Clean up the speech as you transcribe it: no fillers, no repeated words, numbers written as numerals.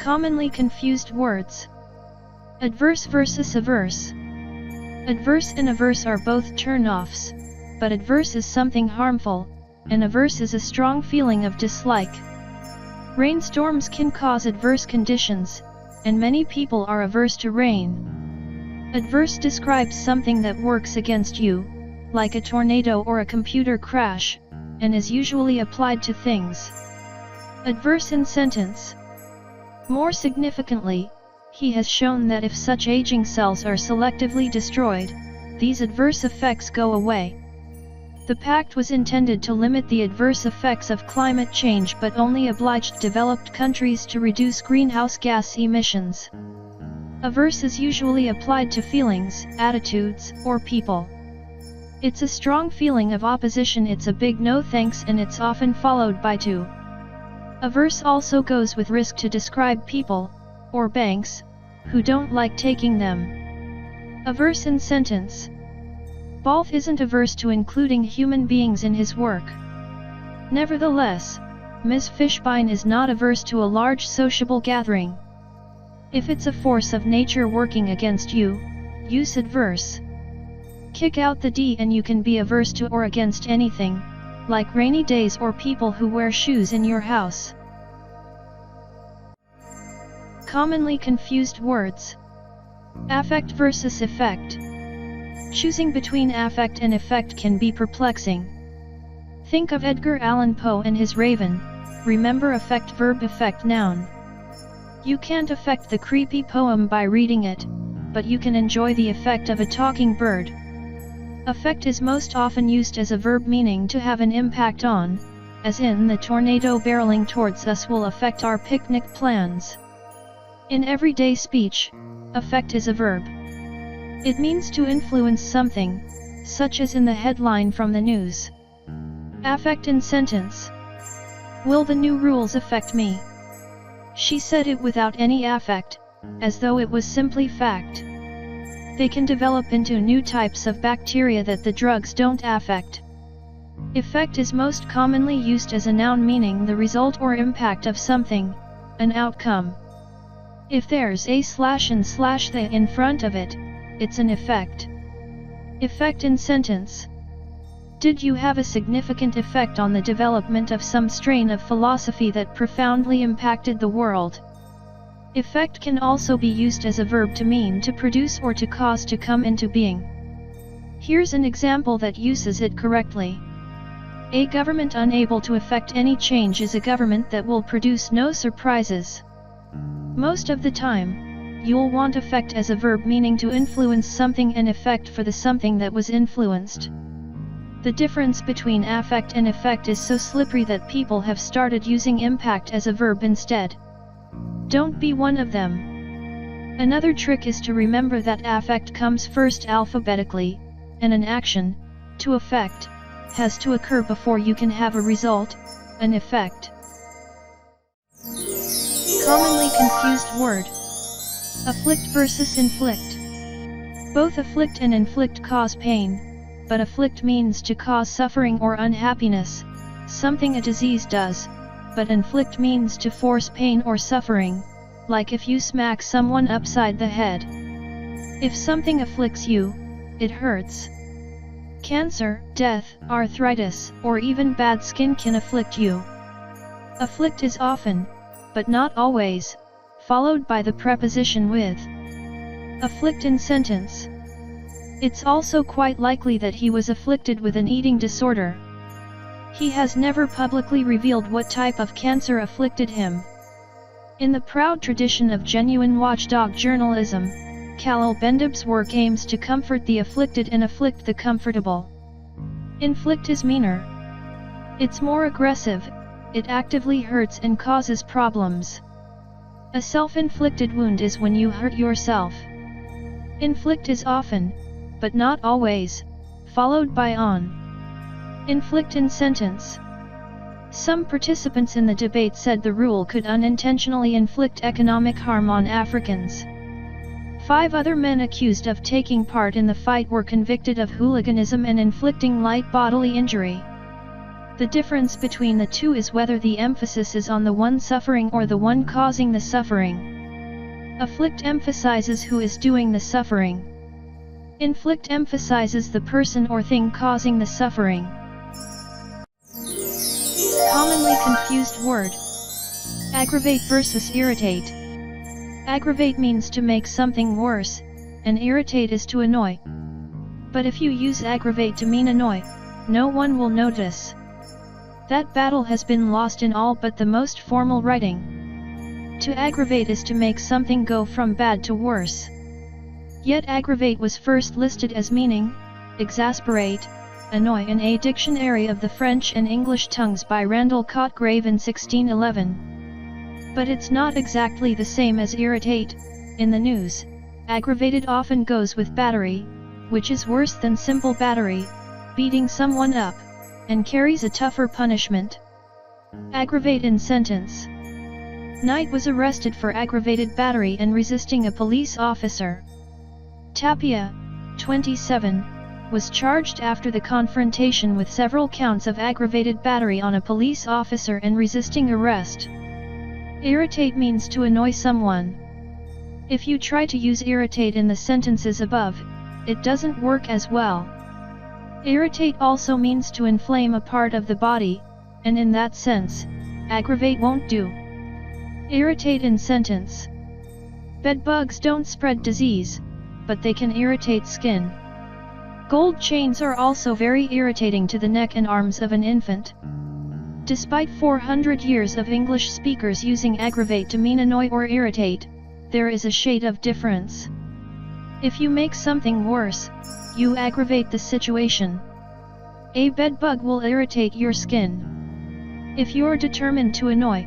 Commonly confused words. Adverse versus averse. Adverse and averse are both turn-offs, but adverse is something harmful, and averse is a strong feeling of dislike. Rainstorms can cause adverse conditions, and many people are averse to rain. Adverse describes something that works against you, like a tornado or a computer crash, and is usually applied to things. Adverse in sentence. More significantly, he has shown that if such aging cells are selectively destroyed, these adverse effects go away. The pact was intended to limit the adverse effects of climate change but only obliged developed countries to reduce greenhouse gas emissions. Averse is usually applied to feelings, attitudes, or people. It's a strong feeling of opposition, it's a big no thanks, and it's often followed by to. Averse also goes with risk to describe people, or banks, who don't like taking them. Averse in sentence. Balfe isn't averse to including human beings in his work. Nevertheless, Ms. Fishbein is not averse to a large sociable gathering. If it's a force of nature working against you, use adverse. Kick out the D and you can be averse to or against anything, like rainy days or people who wear shoes in your house. Commonly confused words. Affect versus effect. Choosing between affect and effect can be perplexing. Think of Edgar Allan Poe and his Raven. Remember affect verb effect noun. You can't affect the creepy poem by reading it, but you can enjoy the effect of a talking bird. Affect is most often used as a verb meaning to have an impact on, as in the tornado barreling towards us will affect our picnic plans. In everyday speech, affect is a verb. It means to influence something, such as in the headline from the news. Affect in sentence. Will the new rules affect me? She said it without any affect, as though it was simply fact. They can develop into new types of bacteria that the drugs don't affect. Effect is most commonly used as a noun meaning the result or impact of something, an outcome. If there's a/and/the in front of it, it's an effect. Effect in sentence. Did you have a significant effect on the development of some strain of philosophy that profoundly impacted the world? Effect can also be used as a verb to mean to produce or to cause to come into being. Here's an example that uses it correctly. A government unable to effect any change is a government that will produce no surprises. Most of the time, you'll want effect as a verb meaning to influence something and effect for the something that was influenced. The difference between affect and effect is so slippery that people have started using impact as a verb instead. Don't be one of them. Another trick is to remember that affect comes first alphabetically, and an action, to effect, has to occur before you can have a result, an effect. Commonly confused word. Afflict versus inflict. Both afflict and inflict cause pain, but afflict means to cause suffering or unhappiness, something a disease does, but inflict means to force pain or suffering, like if you smack someone upside the head. If something afflicts you, it hurts. Cancer, death, arthritis, or even bad skin can afflict you. Afflict is often, but not always, followed by the preposition with. Afflict in sentence. It's also quite likely that he was afflicted with an eating disorder. He has never publicly revealed what type of cancer afflicted him. In the proud tradition of genuine watchdog journalism, Khalil Bendib's work aims to comfort the afflicted and afflict the comfortable. Inflict is meaner. It's more aggressive, it actively hurts and causes problems. A self-inflicted wound is when you hurt yourself. Inflict is often, but not always, followed by on. Inflict in sentence. Some participants in the debate said the rule could unintentionally inflict economic harm on Africans. 5 other men accused of taking part in the fight were convicted of hooliganism and inflicting light bodily injury. The difference between the two is whether the emphasis is on the one suffering or the one causing the suffering. Afflict emphasizes who is doing the suffering. Inflict emphasizes the person or thing causing the suffering. Commonly confused word. Aggravate versus irritate. Aggravate means to make something worse, and irritate is to annoy. But if you use aggravate to mean annoy, no one will notice. That battle has been lost in all but the most formal writing. To aggravate is to make something go from bad to worse. Yet aggravate was first listed as meaning, exasperate, annoy in a dictionary of the French and English tongues by Randall Cotgrave in 1611. But it's not exactly the same as irritate. In the news, aggravated often goes with battery, which is worse than simple battery, beating someone up, and carries a tougher punishment. Aggravate in sentence. Knight was arrested for aggravated battery and resisting a police officer. Tapia, 27, was charged after the confrontation with several counts of aggravated battery on a police officer and resisting arrest. Irritate means to annoy someone. If you try to use irritate in the sentences above, it doesn't work as well. Irritate also means to inflame a part of the body, and in that sense, aggravate won't do. Irritate in sentence. Bedbugs don't spread disease, but they can irritate skin. Gold chains are also very irritating to the neck and arms of an infant. Despite 400 years of English speakers using aggravate to mean annoy or irritate, there is a shade of difference. If you make something worse, you aggravate the situation. A bedbug will irritate your skin. If you're determined to annoy,